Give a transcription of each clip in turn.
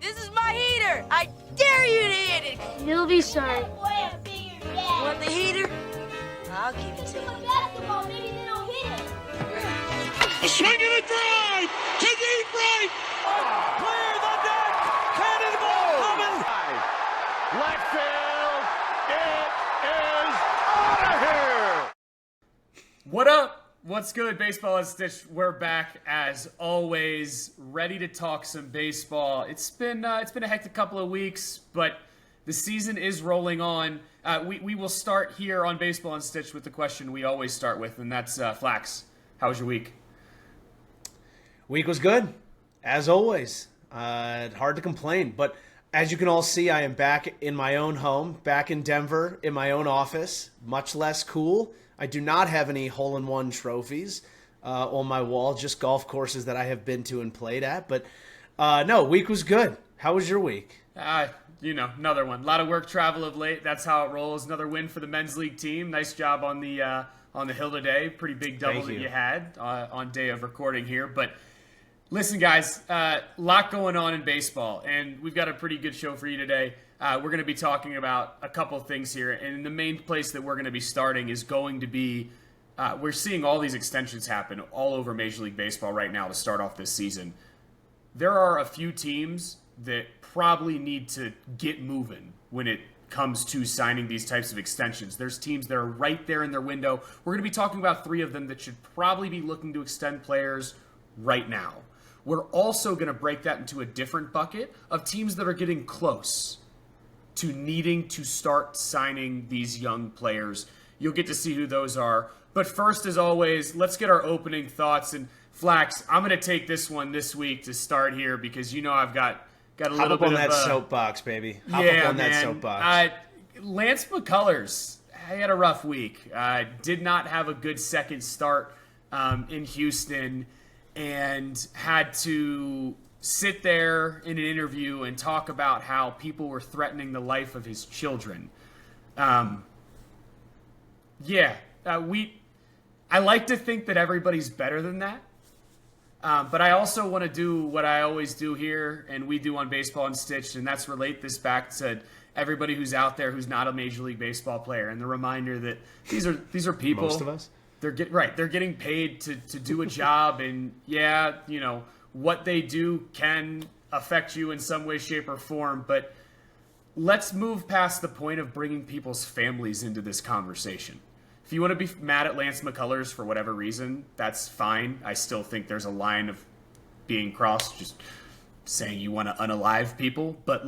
This is my heater. I dare you to hit it. He'll be sorry. Want the heater? I'll give it to you. Basketball, maybe they don't hit it. A swing and a drive to deep right. Clear the deck. Cannonball coming. Left field. It is out of here. What up? What's good? Baseball Unstitched. We're back as always, ready to talk some baseball. It's been a hectic couple of weeks, but the season is rolling on. We will start here on Baseball Unstitched with the question we always start with, and that's Flax. How was your week? Week was good, as always. Hard to complain, but as you can all see, I am back in my own home, back in Denver, in my own office, much less cool. I do not have any hole-in-one trophies on my wall, just golf courses that I have been to and played at. But no, week was good. How was your week? Another one. A lot of work travel of late. That's how it rolls. Another win for the men's league team. Nice job on the hill today. Pretty big double that you had on day of recording here. But listen, guys, lot going on in baseball, and we've got a pretty good show for you today. We're going to be talking about a couple of things here, and the main place that we're going to be starting is going to be we're seeing all these extensions happen all over Major League Baseball right now to start off this season. There are a few teams that probably need to get moving when it comes to signing these types of extensions. There's teams that are right there in their window. We're going to be talking about 3 of them that should probably be looking to extend players right now. We're also going to break that into a different bucket of teams that are getting close to needing to start signing these young players. You'll get to see who those are. But first, as always, let's get our opening thoughts. And Flax, I'm going to take this one this week to start here because I've got a little bit of Hop up on that soapbox, baby. Hop up on that soapbox. Lance McCullers had a rough week. Did not have a good second start in Houston and had we sit there in an interview and talk about how people were threatening the life of his children. I like to think that everybody's better than that. But I also want to do what I always do here and we do on Baseball Unstitched, and that's relate this back to everybody who's out there who's not a Major League Baseball player, and the reminder that these are people. Most of us. They're getting paid to do a job, and what they do can affect you in some way, shape, or form, but let's move past the point of bringing people's families into this conversation. If you want to be mad at Lance McCullers for whatever reason, that's fine. I still think there's a line of being crossed, just saying you want to unalive people, but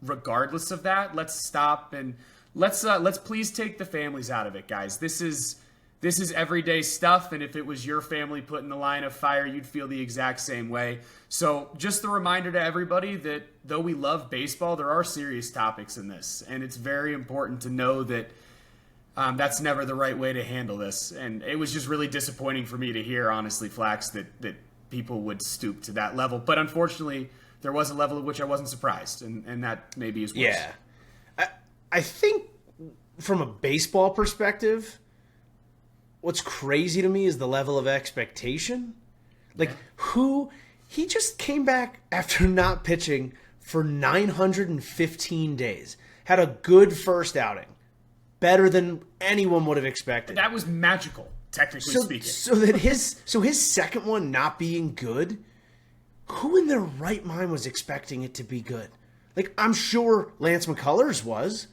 regardless of that, let's stop and let's please take the families out of it, guys. This is everyday stuff, and if it was your family put in the line of fire, you'd feel the exact same way. So just a reminder to everybody that though we love baseball, there are serious topics in this, and it's very important to know that that's never the right way to handle this. And it was just really disappointing for me to hear, honestly, Flax, that people would stoop to that level. But unfortunately, there was a level at which I wasn't surprised, and that maybe is worse. Yeah. I think from a baseball perspective, what's crazy to me is the level of expectation. He just came back after not pitching for 915 days. Had a good first outing. Better than anyone would have expected. That was magical, technically speaking. So his second one not being good, who in their right mind was expecting it to be good? I'm sure Lance McCullers was.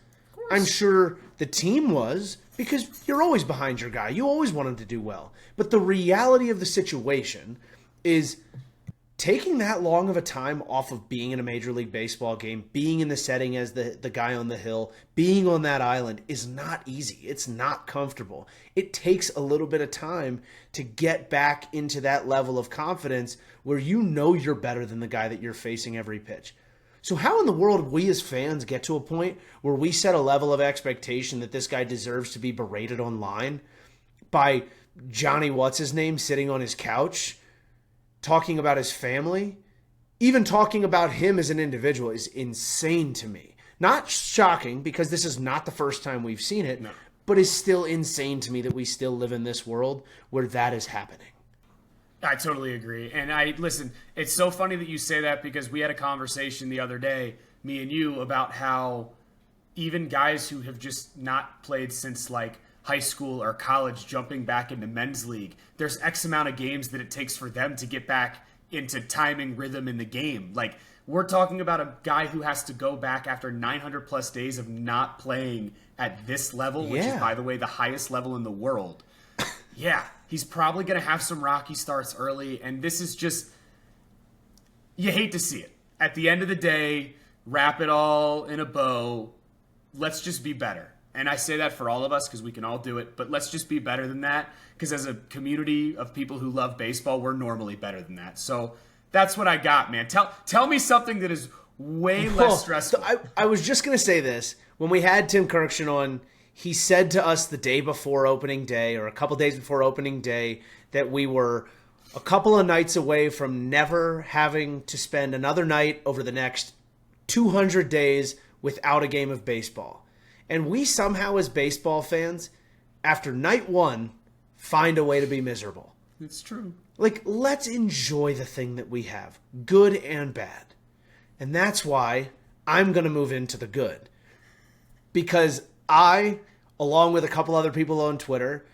I'm sure the team was, because you're always behind your guy. You always want him to do well. But the reality of the situation is taking that long of a time off of being in a Major League Baseball game, being in the setting as the guy on the hill, being on that island is not easy. It's not comfortable. It takes a little bit of time to get back into that level of confidence where you're better than the guy that you're facing every pitch. So how in the world we as fans get to a point where we set a level of expectation that this guy deserves to be berated online by Johnny What's-His-Name sitting on his couch talking about his family, even talking about him as an individual is insane to me. Not shocking, because this is not the first time we've seen it, but is still insane to me that we still live in this world where that is happening. I totally agree. And listen, it's so funny that you say that because we had a conversation the other day, me and you, about how even guys who have just not played since like high school or college jumping back into men's league, there's X amount of games that it takes for them to get back into timing rhythm in the game. Like, we're talking about a guy who has to go back after 900 plus days of not playing at this level, which is, by the way, the highest level in the world. Yeah, he's probably going to have some rocky starts early, and this is just, you hate to see it. At the end of the day, wrap it all in a bow. Let's just be better. And I say that for all of us because we can all do it, but let's just be better than that, because as a community of people who love baseball, we're normally better than that. So that's what I got, man. Tell me something that is way less stressful. So I was just going to say this. When we had Tim Kirkshin on, he said to us the day before opening day, or a couple days before opening day, that we were a couple of nights away from never having to spend another night over the next 200 days without a game of baseball. And we somehow, as baseball fans, after night one, find a way to be miserable. It's true. Like, let's enjoy the thing that we have, good and bad. And that's why I'm going to move into the good. Because I, along with a couple other people on Twitter,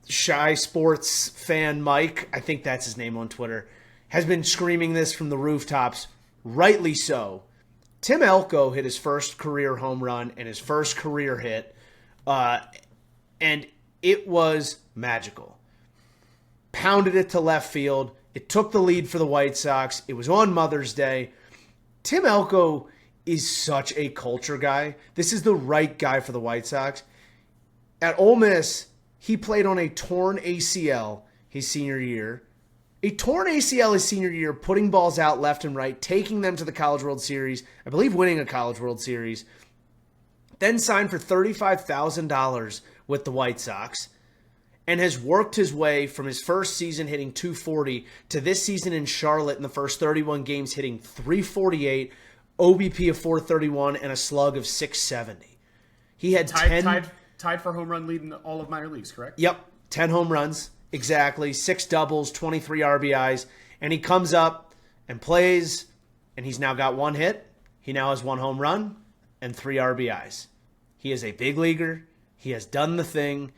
Shy Sports fan Mike, I think that's his name on Twitter, has been screaming this from the rooftops, rightly so. Tim Elko hit his first career home run and his first career hit, and it was magical. Pounded it to left field. It took the lead for the White Sox. It was on Mother's Day. Tim Elko is such a culture guy. This is the right guy for the White Sox. At Ole Miss, he played on a torn ACL his senior year. A torn ACL his senior year, putting balls out left and right, taking them to the College World Series, I believe winning a College World Series, then signed for $35,000 with the White Sox, and has worked his way from his first season hitting .240 to this season in Charlotte in the first 31 games hitting .348, OBP of .431, and a slug of .670. He had tied for home run lead in all of minor leagues, correct? Yep, 10 home runs, exactly, 6 doubles, 23 RBIs, and he comes up and plays, and he's now got 1 hit. He now has 1 home run and 3 RBIs. He is a big leaguer. He has done the thing.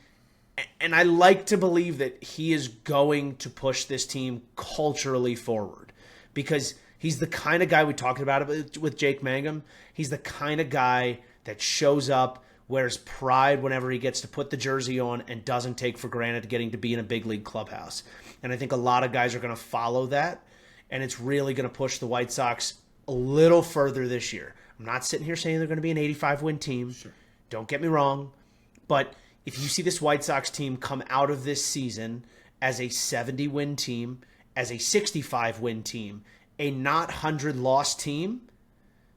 And I like to believe that he is going to push this team culturally forward, because he's the kind of guy, we talked about it with Jake Mangum. He's the kind of guy that shows up, wears pride whenever he gets to put the jersey on, and doesn't take for granted getting to be in a big league clubhouse. And I think a lot of guys are going to follow that, and it's really going to push the White Sox a little further this year. I'm not sitting here saying they're going to be an 85-win team. Sure. Don't get me wrong. But if you see this White Sox team come out of this season as a 70-win team, as a 65-win team, a not 100-loss team,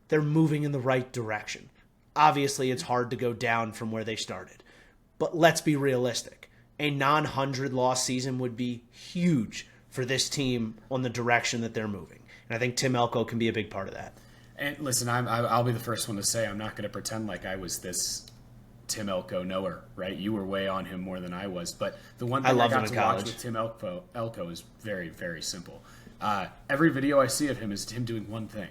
they're moving in the right direction. Obviously, it's hard to go down from where they started. But let's be realistic. A non-100-loss season would be huge for this team on the direction that they're moving. And I think Tim Elko can be a big part of that. And listen, I'll be the first one to say I'm not going to pretend like I was this Tim Elko knower, right? You were way on him more than I was. But the one thing I got to watch with Tim Elko is very, very simple. Every video I see of him is him doing one thing.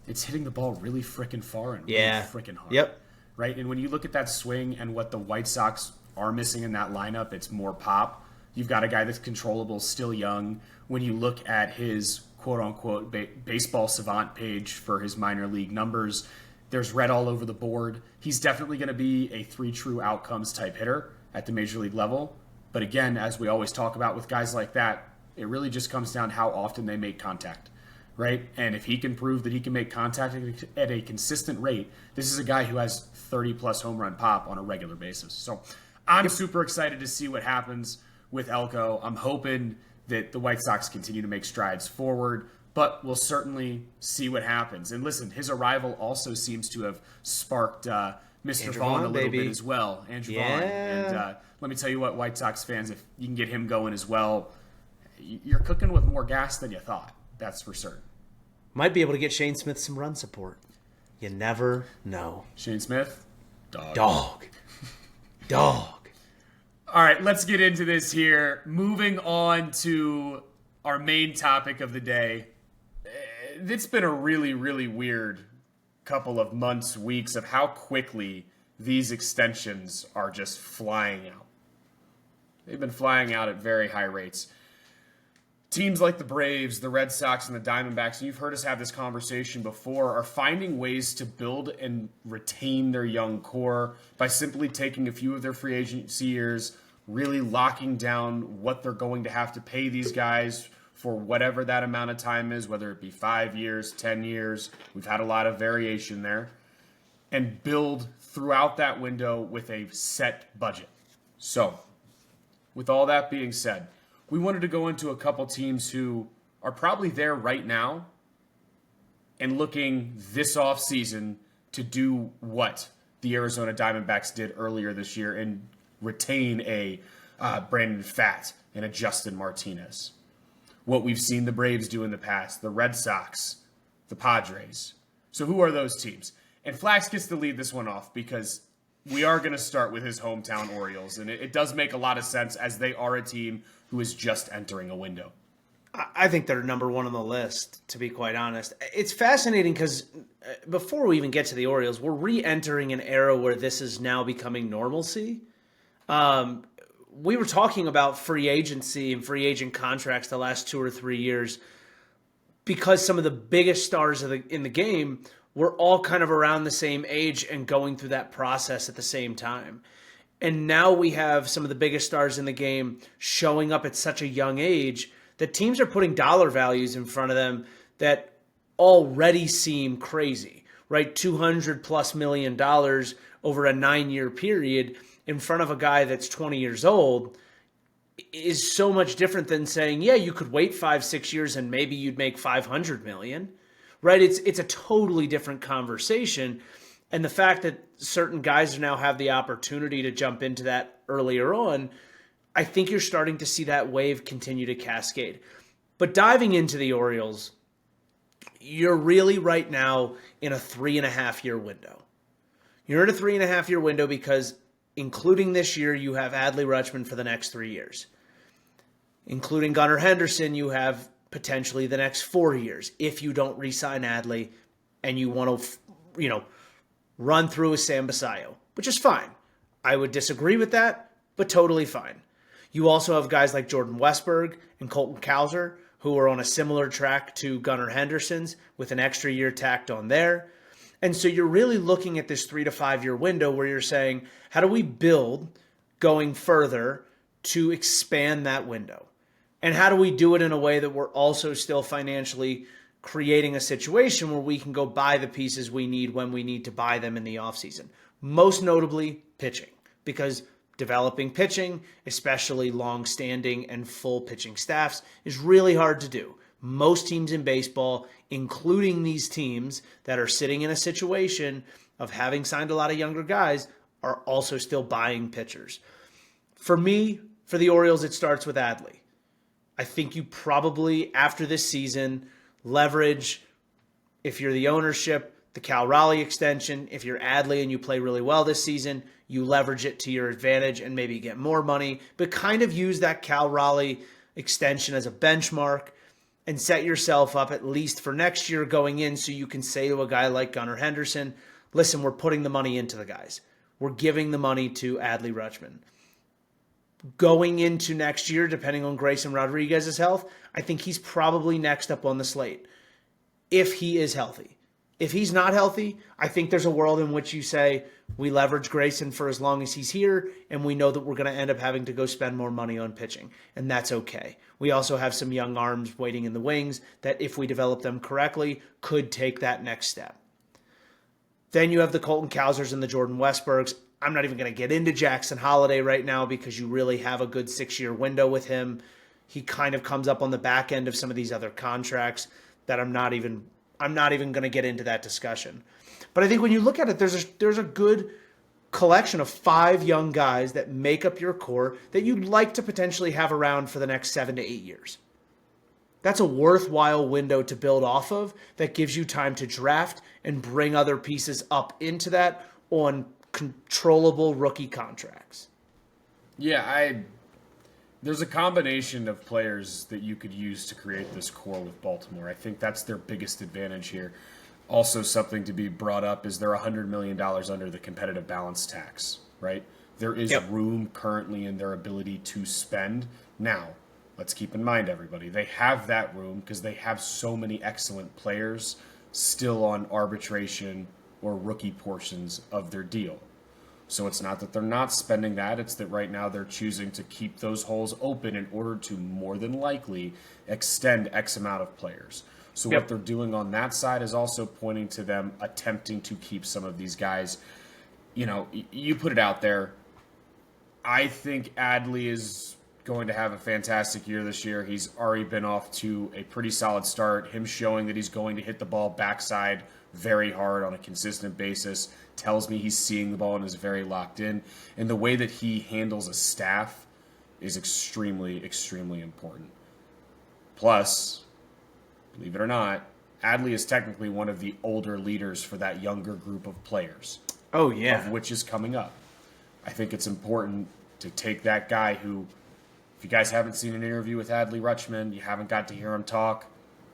It's hitting the ball really freaking far and really freaking hard. Yep. Right? And when you look at that swing and what the White Sox are missing in that lineup, it's more pop. You've got a guy that's controllable, still young. When you look at his quote-unquote baseball savant page for his minor league numbers, there's red all over the board. He's definitely going to be a 3 true outcomes type hitter at the major league level. But again, as we always talk about with guys like that, it really just comes down to how often they make contact, right? And if he can prove that he can make contact at a consistent rate, this is a guy who has 30-plus home run pop on a regular basis. So I'm super excited to see what happens with Elko. I'm hoping that the White Sox continue to make strides forward, but we'll certainly see what happens. And listen, his arrival also seems to have sparked Mr. Vaughn a little bit as well. Andrew Vaughn. And let me tell you what, White Sox fans, if you can get him going as well, you're cooking with more gas than you thought. That's for certain. Might be able to get Shane Smith some run support. You never know. Shane Smith? Dog. All right, let's get into this here. Moving on to our main topic of the day. It's been a really, really weird couple of months, weeks of how quickly these extensions are just flying out. They've been flying out at very high rates. Teams like the Braves, the Red Sox, and the Diamondbacks, and you've heard us have this conversation before, are finding ways to build and retain their young core by simply taking a few of their free agency years, really locking down what they're going to have to pay these guys for whatever that amount of time is, whether it be 5 years, 10 years. We've had a lot of variation there. And build throughout that window with a set budget. So, with all that being said, we wanted to go into a couple teams who are probably there right now and looking this offseason to do what the Arizona Diamondbacks did earlier this year and retain a Brandon Pfaadt and a Justin Martinez. What we've seen the Braves do in the past, the Red Sox, the Padres. So who are those teams? And Flax gets to lead this one off because we are going to start with his hometown Orioles. And it does make a lot of sense as they are a team who is just entering a window. I think they're number one on the list, to be quite honest. It's fascinating because before we even get to the Orioles, we're re-entering an era where this is now becoming normalcy. We were talking about free agency and free agent contracts the last 2 or 3 years because some of the biggest stars in the game were all kind of around the same age and going through that process at the same time. And now we have some of the biggest stars in the game showing up at such a young age that teams are putting dollar values in front of them that already seem crazy, right? $200+ million over a 9-year period in front of a guy that's 20 years old is so much different than saying, yeah, you could wait 5-6 years and maybe you'd make $500 million, right? It's a totally different conversation. And the fact that certain guys now have the opportunity to jump into that earlier on, I think you're starting to see that wave continue to cascade. But diving into the Orioles, you're really right now in a 3.5-year window. You're in a 3.5-year window because including this year, you have Adley Rutschman for the next 3 years. Including Gunnar Henderson, you have potentially the next 4 years if you don't re-sign Adley and you want to, run through a Sam Basayo, which is fine. I would disagree with that, but totally fine. You also have guys like Jordan Westberg and Colton Cowser who are on a similar track to Gunnar Henderson's with an extra year tacked on there. And so you're really looking at this 3 to 5 year window where you're saying, how do we build going further to expand that window? And how do we do it in a way that we're also still financially creating a situation where we can go buy the pieces we need when we need to buy them in the offseason? Most notably, pitching. Because developing pitching, especially long-standing and full pitching staffs, is really hard to do. Most teams in baseball, including these teams that are sitting in a situation of having signed a lot of younger guys, are also still buying pitchers. For me, for the Orioles, it starts with Adley. I think you probably, after this season, leverage, if you're the ownership, the Cal Raleigh extension. If you're Adley and you play really well this season, you leverage it to your advantage and maybe get more money, but kind of use that Cal Raleigh extension as a benchmark and set yourself up at least for next year going in so you can say to a guy like Gunnar Henderson, listen, we're putting the money into the guys. We're giving the money to Adley Rutschman. Going into next year, depending on Grayson Rodriguez's health, I think he's probably next up on the slate if he is healthy. If he's not healthy, I think there's a world in which you say we leverage Grayson for as long as he's here, and we know that we're going to end up having to go spend more money on pitching, and that's okay. We also have some young arms waiting in the wings that, if we develop them correctly, could take that next step. Then you have the Colton Cowsers and the Jordan Westbergs. I'm not even going to get into Jackson Holiday right now because you really have a good 6-year window with him. He kind of comes up on the back end of some of these other contracts that I'm not even going to get into that discussion. But I think when you look at it, there's a good collection of 5 young guys that make up your core that you'd like to potentially have around for the next 7 to 8 years. That's a worthwhile window to build off of that gives you time to draft and bring other pieces up into that on controllable rookie contracts. Yeah, there's a combination of players that you could use to create this core with Baltimore. I think that's their biggest advantage here. Also, something to be brought up is they're $100 million under the competitive balance tax, right? There is room currently in their ability to spend. Now, let's keep in mind, everybody, they have that room because they have so many excellent players still on arbitration or rookie portions of their deal. So it's not that they're not spending that, it's that right now they're choosing to keep those holes open in order to more than likely extend X amount of players. So what they're doing on that side is also pointing to them attempting to keep some of these guys. You know, you put it out there. I think Adley is going to have a fantastic year this year. He's already been off to a pretty solid start. Him showing that he's going to hit the ball backside very hard on a consistent basis tells me he's seeing the ball and is very locked in. And the way that he handles a staff is extremely, extremely important. Plus, believe it or not, Adley is technically one of the older leaders for that younger group of players. Oh, yeah. Of which is coming up. I think it's important to take that guy who, if you guys haven't seen an interview with Adley Rutschman, you haven't got to hear him talk,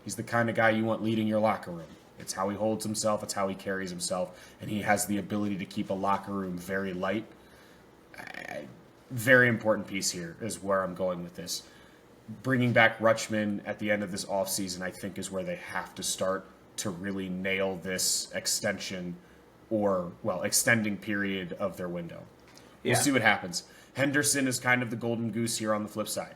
he's the kind of guy you want leading your locker room. It's how he holds himself, it's how he carries himself, and he has the ability to keep a locker room very light. Very important piece here is where I'm going with this. Bringing back Rutschman at the end of this offseason, I think, is where they have to start to really nail this extension extending period of their window. We'll see what happens. Henderson is kind of the golden goose here on the flip side.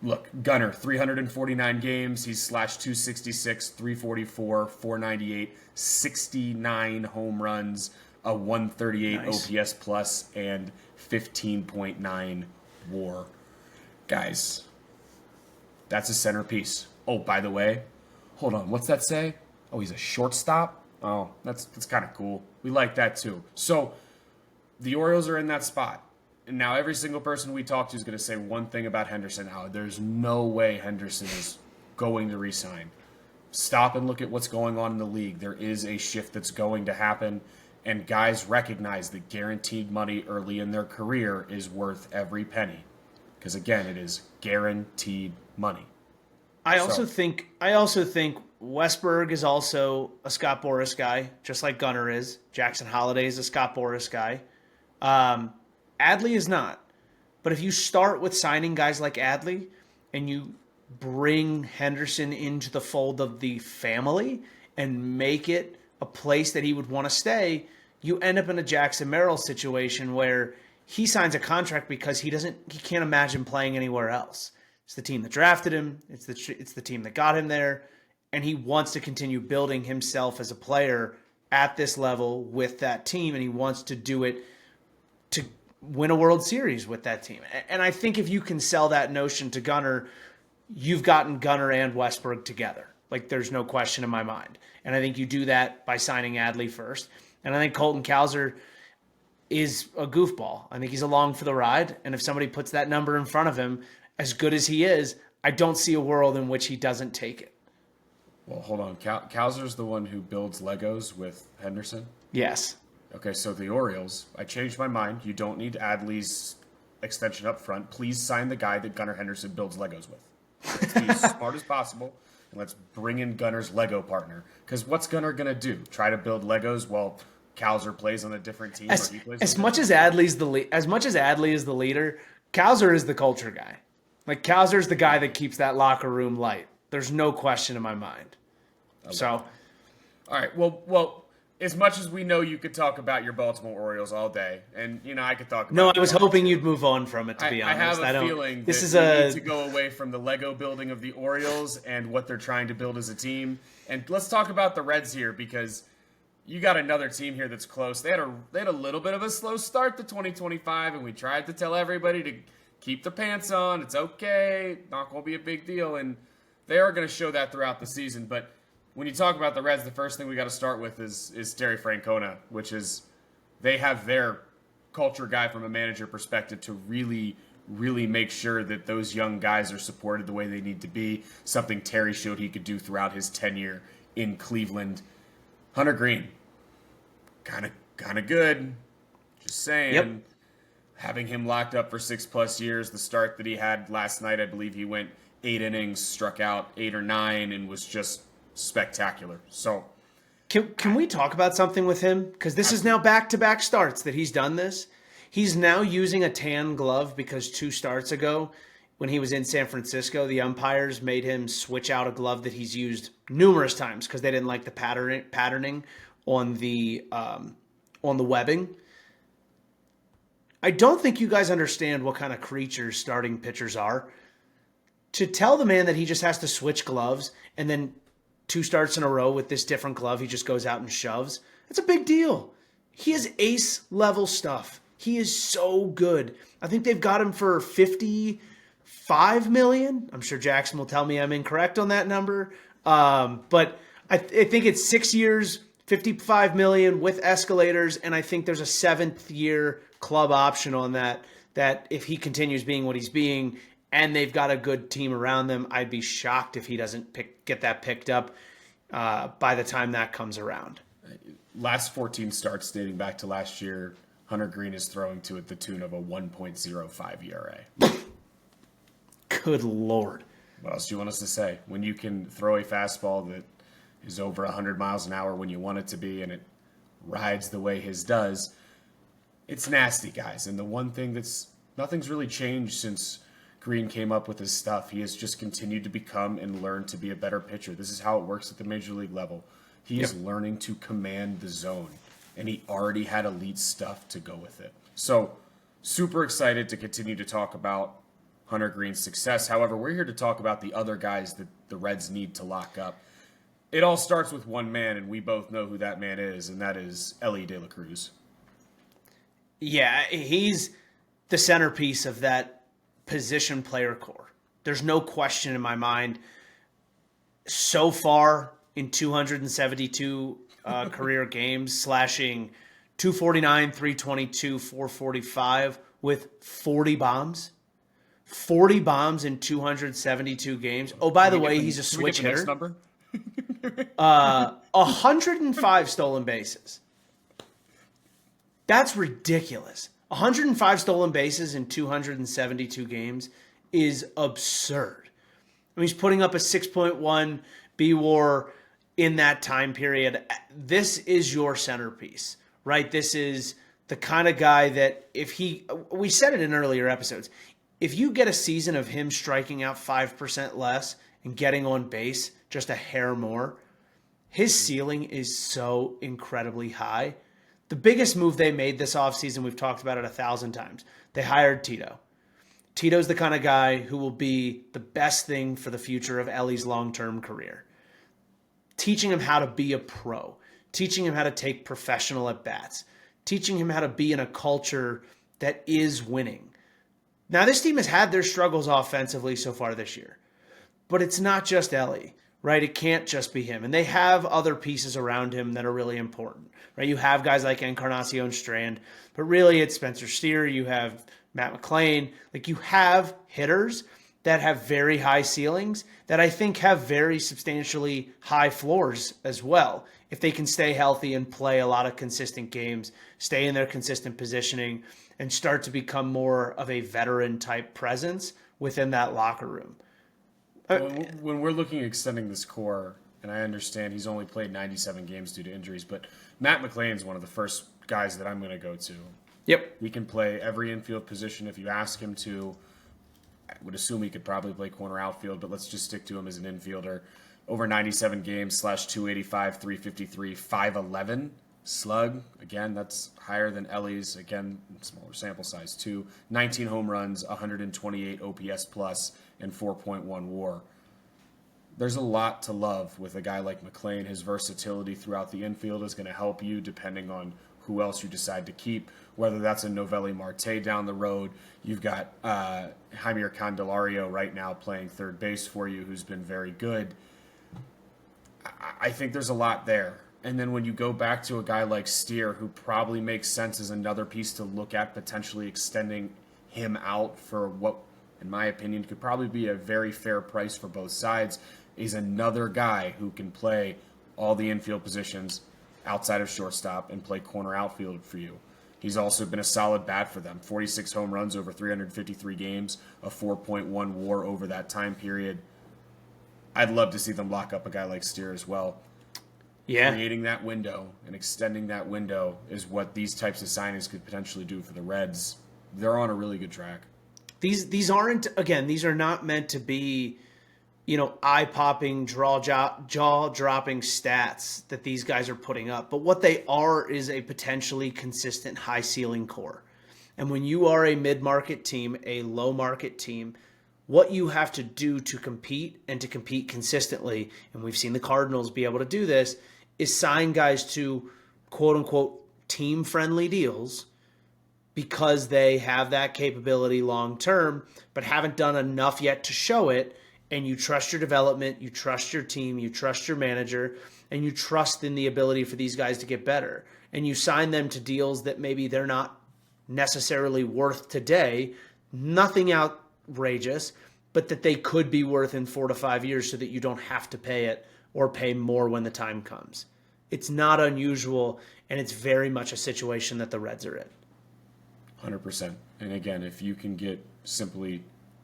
Look, Gunnar, 349 games. He's slashed 266, 344, 498, 69 home runs, a 138 OPS plus, and 15.9 WAR. Guys, that's a centerpiece. Oh, by the way, hold on. What's that say? Oh, he's a shortstop? Oh, that's kind of cool. We like that too. So the Orioles are in that spot. And now every single person we talk to is going to say one thing about Henderson. There's no way Henderson is going to resign. Stop and look at what's going on in the league. There is a shift that's going to happen. And guys recognize that guaranteed money early in their career is worth every penny. Because again, it is guaranteed money. I also think Westberg is also a Scott Boras guy, just like Gunnar is. Jackson Holliday is a Scott Boras guy. Adley is not. But if you start with signing guys like Adley and you bring Henderson into the fold of the family and make it a place that he would want to stay, you end up in a Jackson Merrill situation where he signs a contract because he can't imagine playing anywhere else. It's the team that drafted him. It's the team that got him there. And he wants to continue building himself as a player at this level with that team. And he wants to do it to win a World Series with that team. And I think if you can sell that notion to Gunnar, you've gotten Gunnar and Westberg together. Like, there's no question in my mind. And I think you do that by signing Adley first. And I think Colton Cowser is a goofball. I think he's along for the ride. And if somebody puts that number in front of him, as good as he is, I don't see a world in which he doesn't take it. Well, hold on. Cowser's the one who builds Legos with Henderson? Yes. Okay, so the Orioles, I changed my mind. You don't need Adley's extension up front. Please sign the guy that Gunnar Henderson builds Legos with. Let's be as smart as possible, and let's bring in Gunnar's Lego partner. Because what's Gunnar going to do? Try to build Legos while Cowser plays on a different team? As much as Adley is the leader, Cowser is the culture guy. Like, Cowser's the guy that keeps that locker room light. There's no question in my mind. So, all right. Well, as much as we know, you could talk about your Baltimore Orioles all day, and I could talk. No, I was hoping you'd move on from it. To be honest, I have a feeling this is we need to go away from the Lego building of the Orioles and what they're trying to build as a team, and let's talk about the Reds here because you got another team here that's close. They had a little bit of a slow start to 2025, and we tried to tell everybody to keep their pants on. It's okay. Not going to be a big deal, and they are going to show that throughout the season, but when you talk about the Reds, the first thing we got to start with is Terry Francona, which is they have their culture guy from a manager perspective to really, really make sure that those young guys are supported the way they need to be, something Terry showed he could do throughout his tenure in Cleveland. Hunter Green, kind of good. Just saying. Yep. having him locked up for 6+ years, the start that he had last night, I believe he went 8 innings, struck out 8 or 9, and was just spectacular. So, can we talk about something with him? Because this is now back-to-back starts that he's done this. He's now using a tan glove because 2 starts ago, when he was in San Francisco, the umpires made him switch out a glove that he's used numerous times because they didn't like the patterning on the webbing. I don't think you guys understand what kind of creatures starting pitchers are. To tell the man that he just has to switch gloves and then 2 starts in a row with this different glove, he just goes out and shoves, that's a big deal. He is ace-level stuff. He is so good. I think they've got him for $55 million. I'm sure Jackson will tell me I'm incorrect on that number. But I think it's 6 years, $55 million with escalators, and I think there's a 7th-year club option on that if he continues being what he's being and they've got a good team around them, I'd be shocked if he doesn't get that picked up by the time that comes around. Last 14 starts dating back to last year, Hunter Green is throwing to the tune of a 1.05 ERA. Good Lord. What else do you want us to say? When you can throw a fastball that is over 100 miles an hour when you want it to be and it rides the way his does, it's nasty, guys. And the one thing nothing's really changed since Green came up with his stuff. He has just continued to become and learn to be a better pitcher. This is how it works at the major league level. He is learning to command the zone, and he already had elite stuff to go with it. So, super excited to continue to talk about Hunter Green's success. However, we're here to talk about the other guys that the Reds need to lock up. It all starts with one man, and we both know who that man is, and that is Elly De La Cruz. Yeah, he's the centerpiece of that position player core. There's no question in my mind. So far in 272 career games, slashing 249, 322, 445 with 40 bombs. 40 bombs in 272 games. Oh, by the way, he's a switch hitter. 105 stolen bases. That's ridiculous. 105 stolen bases in 272 games is absurd. I mean, he's putting up a 6.1 B-WAR in that time period. This is your centerpiece, right? This is the kind of guy that we said it in earlier episodes, if you get a season of him striking out 5% less and getting on base just a hair more, his ceiling is so incredibly high. The biggest move they made this offseason, we've talked about it 1,000 times. They hired Tito. Tito's the kind of guy who will be the best thing for the future of Elly's long-term career. Teaching him how to be a pro. Teaching him how to take professional at-bats. Teaching him how to be in a culture that is winning. Now, this team has had their struggles offensively so far this year. But it's not just Elly, right? It can't just be him. And they have other pieces around him that are really important, right? You have guys like Encarnacion Strand, but really it's Spencer Steer. You have Matt McLain. Like, you have hitters that have very high ceilings that I think have very substantially high floors as well. If they can stay healthy and play a lot of consistent games, stay in their consistent positioning, and start to become more of a veteran type presence within that locker room. When we're looking at extending this core, and I understand he's only played 97 games due to injuries, but Matt McLain's one of the first guys that I'm going to go to. Yep. He can play every infield position if you ask him to. I would assume he could probably play corner outfield, but let's just stick to him as an infielder. Over 97 games, /285, 353, 511 slug. Again, that's higher than Elly's. Again, smaller sample size too. 19 home runs, 128 OPS plus, and 4.1 WAR. There's a lot to love with a guy like McLain. His versatility throughout the infield is going to help you depending on who else you decide to keep, whether that's a Novelli Marte down the road. You've got Jaime Candelario right now playing third base for you, who's been very good. I think there's a lot there. And then when you go back to a guy like Steer, who probably makes sense as another piece to look at potentially extending him out for what, in my opinion, could probably be a very fair price for both sides, is another guy who can play all the infield positions outside of shortstop and play corner outfield for you. He's also been a solid bat for them. 46 home runs over 353 games, a 4.1 WAR over that time period. I'd love to see them lock up a guy like Steer as well. Yeah. Creating that window and extending that window is what these types of signings could potentially do for the Reds. They're on a really good track. These aren't, again, these are not meant to be, eye-popping, jaw-dropping stats that these guys are putting up. But what they are is a potentially consistent high-ceiling core. And when you are a mid-market team, a low-market team, what you have to do to compete and to compete consistently, and we've seen the Cardinals be able to do this, is sign guys to quote-unquote team-friendly deals because they have that capability long-term, but haven't done enough yet to show it. And you trust your development, you trust your team, you trust your manager, and you trust in the ability for these guys to get better. And you sign them to deals that maybe they're not necessarily worth today, nothing outrageous, but that they could be worth in 4 to 5 years so that you don't have to pay it or pay more when the time comes. It's not unusual, and it's very much a situation that the Reds are in. 100%. And again, if you can get simply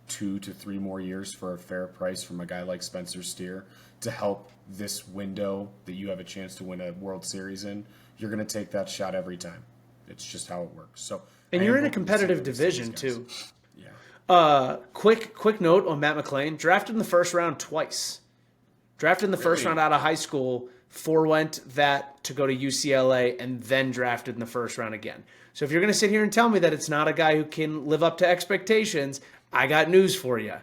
2 to 3 more years for a fair price from a guy like Spencer Steer to help this window that you have a chance to win a World Series in, you're going to take that shot every time. It's just how it works. So, and you're in a competitive division too. Yeah. Quick note on Matt McClain, drafted in the first round twice. Drafted in the first round out of high school, forewent that to go to UCLA, and then drafted in the first round again. So if you're going to sit here and tell me that it's not a guy who can live up to expectations, I got news for you.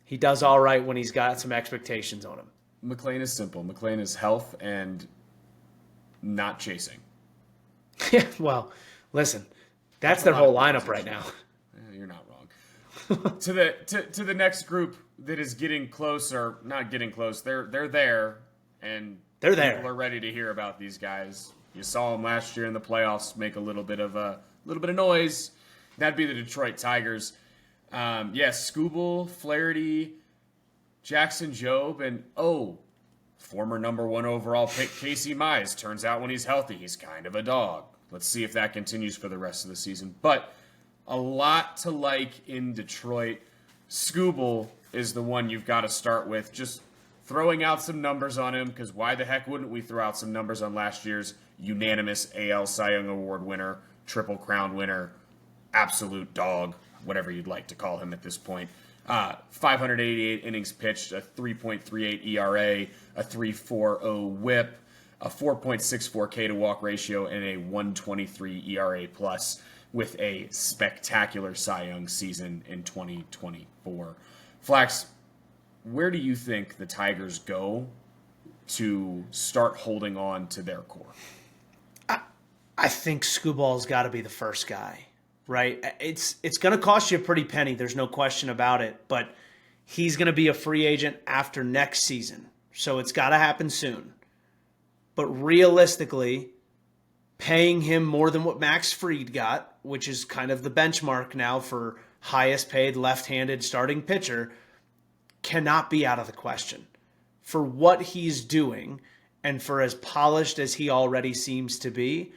He does all right when he's got some expectations on him. McClain is simple. McClain is health and not chasing. Yeah, well, listen, that's their whole lineup right now. You're not wrong. to the next group that is getting close, or not getting close, they're there, and they're there. People are ready to hear about these guys. You saw them last year in the playoffs make a little bit of noise. That'd be the Detroit Tigers. Skubal, Flaherty, Jackson Jobe, and former number 1 overall pick Casey Mize. Turns out when he's healthy, he's kind of a dog. Let's see if that continues for the rest of the season. But a lot to like in Detroit. Skubal is the one you've got to start with. Just throwing out some numbers on him, because why the heck wouldn't we throw out some numbers on last year's unanimous AL Cy Young Award winner, Triple Crown winner, absolute dog, whatever you'd like to call him at this point. 588 innings pitched, a 3.38 ERA, a 3.40 WHIP, a 4.64 K to walk ratio, and a 1.23 ERA plus, with a spectacular Cy Young season in 2024. Flax, where do you think the Tigers go to start holding on to their core? I think Scubal's got to be the first guy. Right? It's going to cost you a pretty penny. There's no question about it. But he's going to be a free agent after next season. So it's got to happen soon. But realistically, paying him more than what Max Fried got, which is kind of the benchmark now for highest paid left-handed starting pitcher, cannot be out of the question. For what he's doing and for as polished as he already seems to be,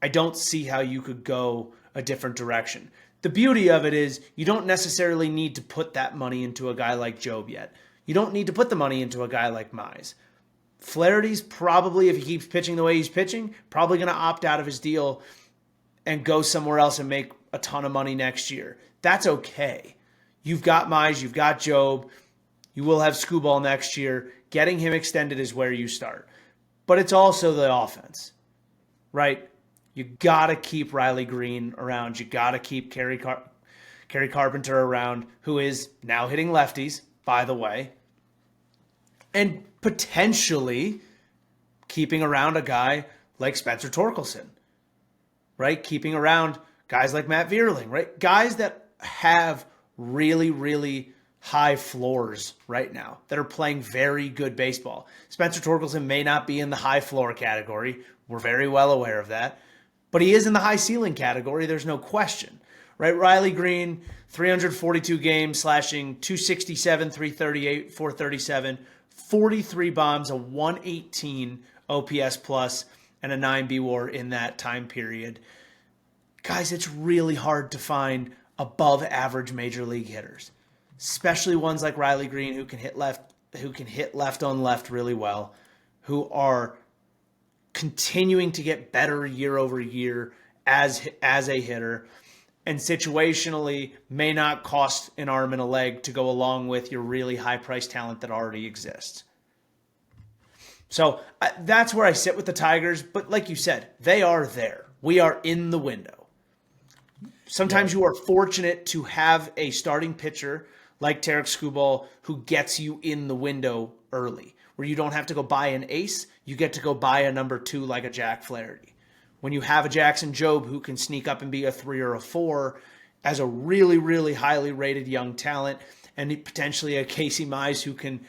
I don't see how you could go a different direction. The beauty of it is you don't necessarily need to put that money into a guy like Jobe yet. You don't need to put the money into a guy like Mize. Flaherty's probably, if he keeps pitching the way he's pitching, probably going to opt out of his deal and go somewhere else and make a ton of money next year. That's okay. You've got Mize, you've got Jobe, you will have Skubal next year. Getting him extended is where you start. But it's also the offense, right? You got to keep Riley Green around. You got to keep Kerry Carpenter around, who is now hitting lefties, by the way. And potentially keeping around a guy like Spencer Torkelson, right? Keeping around guys like Matt Vierling, right? Guys that have really, really high floors right now, that are playing very good baseball. Spencer Torkelson may not be in the high floor category. We're very well aware of that. But he is in the high ceiling category. There's no question, right? Riley Green, 342 games, slashing 267, 338, 437, 43 bombs, a 118 OPS plus, and a 9 B WAR in that time period. guys, it's really hard to find above average major league hitters, especially ones like Riley Green who can hit left on left really well, who are continuing to get better year over year as a hitter, and situationally may not cost an arm and a leg to go along with your really high-priced talent that already exists. So that's where I sit with the Tigers. But like you said, they are there. We are in the window. Sometimes you are fortunate to have a starting pitcher like Tarek Skubal who gets you in the window early, where you don't have to go buy an ace. You get to go buy a number 2 like a Jack Flaherty. When you have a Jackson Jobe who can sneak up and be a 3 or a 4 as a really, really highly rated young talent, and potentially a Casey Mize who can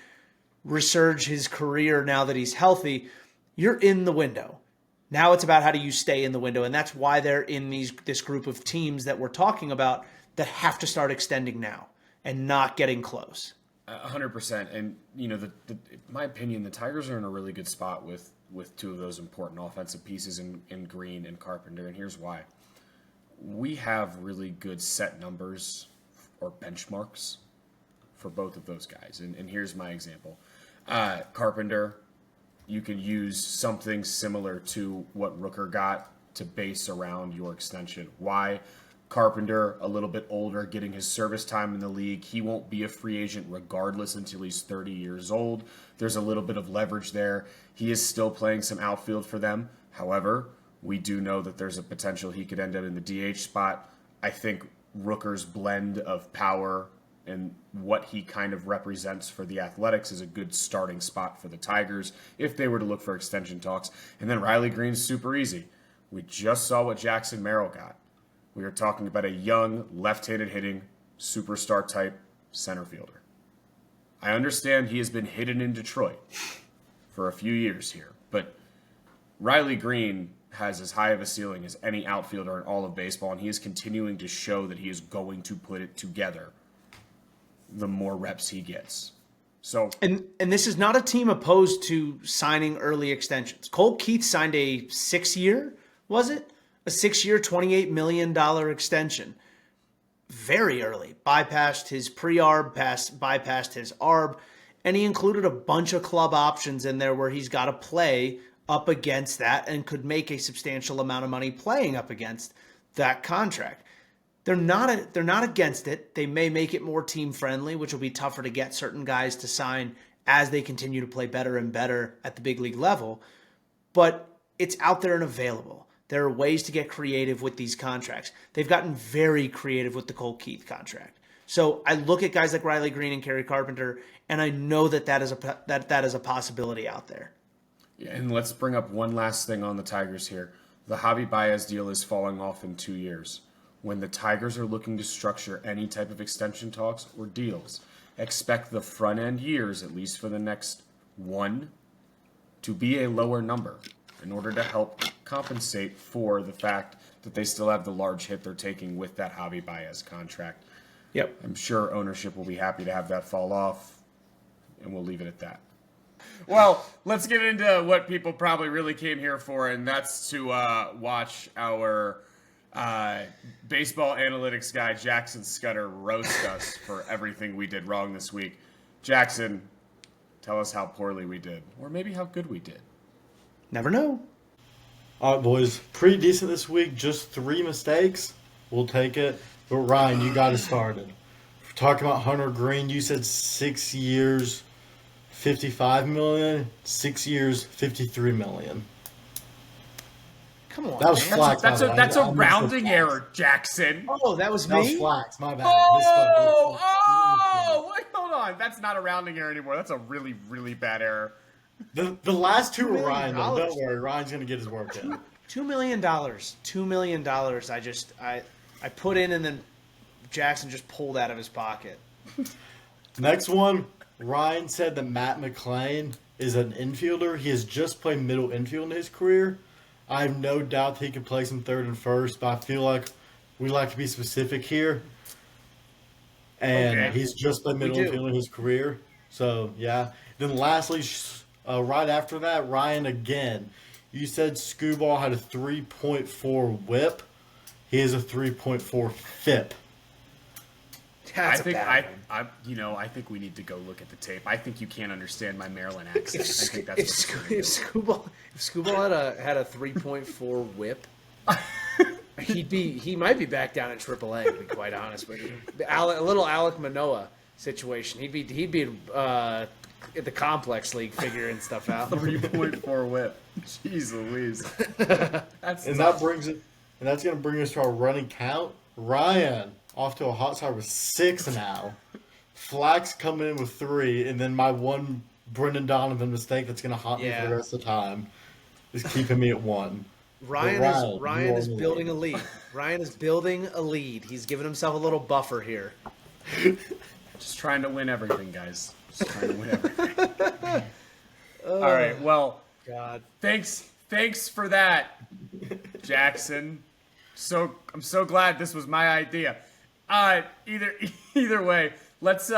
resurge his career now that he's healthy, you're in the window. Now it's about how do you stay in the window, and that's why they're in this group of teams that we're talking about that have to start extending now and not getting close. 100%. And, in my opinion, the Tigers are in a really good spot with 2 of those important offensive pieces in Green and Carpenter, and here's why. We have really good set numbers or benchmarks for both of those guys, and here's my example. Carpenter, you can use something similar to what Rooker got to base around your extension. Why? Carpenter, a little bit older, getting his service time in the league. He won't be a free agent regardless until he's 30 years old. There's a little bit of leverage there. He is still playing some outfield for them. However, we do know that there's a potential he could end up in the DH spot. I think Rooker's blend of power and what he kind of represents for the Athletics is a good starting spot for the Tigers if they were to look for extension talks. And then Riley Green's super easy. We just saw what Jackson Merrill got. We are talking about a young, left-handed hitting, superstar type center fielder. I understand he has been hidden in Detroit for a few years here, but Riley Green has as high of a ceiling as any outfielder in all of baseball, and he is continuing to show that he is going to put it together the more reps he gets. So, and this is not a team opposed to signing early extensions. Cole Keith signed a 6-year, was it? A 6-year, $28 million extension. Very early. Bypassed his pre-arb, bypassed his arb, and he included a bunch of club options in there where he's got to play up against that and could make a substantial amount of money playing up against that contract. They're not against it. They may make it more team friendly, which will be tougher to get certain guys to sign as they continue to play better and better at the big league level. But it's out there and available. There are ways to get creative with these contracts. They've gotten very creative with the Cole Keith contract. So I look at guys like Riley Green and Kerry Carpenter, and I know that is a possibility out there. Yeah, and let's bring up one last thing on the Tigers here. The Javi Baez deal is falling off in 2 years. When the Tigers are looking to structure any type of extension talks or deals, expect the front end years, at least for the next 1, to be a lower number in order to help compensate for the fact that they still have the large hit they're taking with that Javi Baez contract. Yep. I'm sure ownership will be happy to have that fall off, and we'll leave it at that. Well, let's get into what people probably really came here for, and that's to watch our baseball analytics guy, Jackson Scudder, roast us for everything we did wrong this week. Jackson, tell us how poorly we did, or maybe how good we did. Never know. All right, boys. Pretty decent this week. Just 3 mistakes. We'll take it. But, Ryan, you got it started. We're talking about Hunter Green. You said 6 years, $55 million. 6 years, $53 million. Come on. That was flax. That's a rounding error, Jackson. Oh, that was me? That was flax. My bad. Wait, hold on. That's not a rounding error anymore. That's a really, really bad error. The last 2 were Ryan, though. Don't worry. Ryan's going to get his work in. $2 million. $2 million. I put in, and then Jackson just pulled out of his pocket. Next one, Ryan said that Matt McClain is an infielder. He has just played middle infield in his career. I have no doubt that he can play some third and first, but I feel like we like to be specific here. And he's just played middle infield in his career. So, yeah. Then lastly, right after that, Ryan again. You said Skubal had a 3.4 whip. He has a 3.4 FIP. That's I think a bad one. I think we need to go look at the tape. I think you can't understand my Maryland accent. I think If that's Scooble had a 3.4 whip, he might be back down in AAA. To be quite honest with you, a little Alec Manoa situation. He'd be at the complex league figuring stuff out. 3.4 whip. Jeez Louise. That's that's going to bring us to our running count. Ryan off to a hot start with 6 now. Flax coming in with 3, and then my one Brendan Donovan mistake that's going to haunt me for the rest of the time is keeping me at 1. Ryan is building a lead. Ryan is building a lead. He's giving himself a little buffer here. Just trying to win everything, guys. Just trying to win everything. All right. Well, God. Thanks for that, Jackson. I'm so glad this was my idea. Either way, let's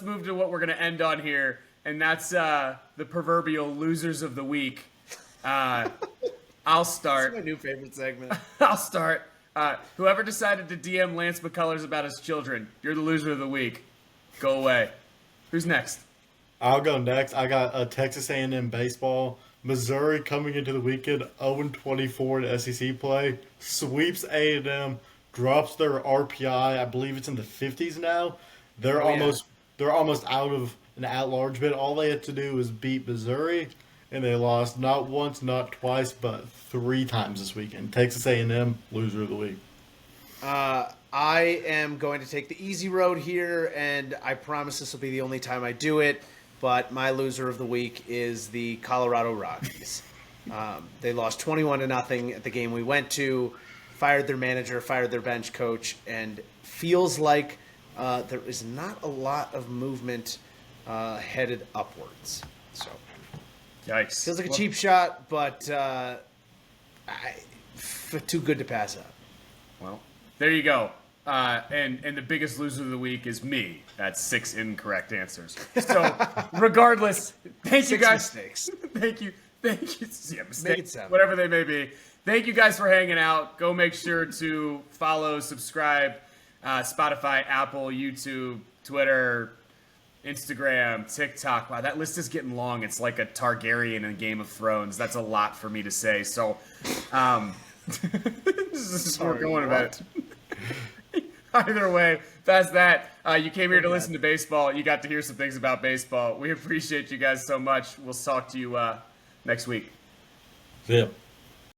move to what we're gonna end on here, and that's the proverbial losers of the week. I'll start. That's my new favorite segment. I'll start. Whoever decided to DM Lance McCullers about his children, you're the loser of the week. Go away. Who's next? I'll go next. I got Texas A&M baseball. Missouri coming into the weekend 0-24 in SEC play. Sweeps A&M. Drops their RPI. I believe it's in the 50s now. They're almost out of an at-large bid. All they had to do was beat Missouri, and they lost not once, not twice, but 3 times this weekend. Texas A&M, loser of the week. I am going to take the easy road here, and I promise this will be the only time I do it, but my loser of the week is the Colorado Rockies. They lost 21-0 at the game we went to, fired their manager, fired their bench coach, and feels like there is not a lot of movement headed upwards. So, Yikes. feels like a cheap shot, but too good to pass up. Well, there you go. And the biggest loser of the week is me. That's 6 incorrect answers. So, regardless, thank you guys. Mistakes. Thank you. Yeah, mistakes, Make it 7. whatever they may be. Thank you guys for hanging out. Go make sure to follow, subscribe, Spotify, Apple, YouTube, Twitter, Instagram, TikTok. Wow, that list is getting long. It's like a Targaryen in Game of Thrones. That's a lot for me to say. So, this is what we're going about it. Either way, that's that. You came here to listen to baseball. You got to hear some things about baseball. We appreciate you guys so much. We'll talk to you next week. Yep.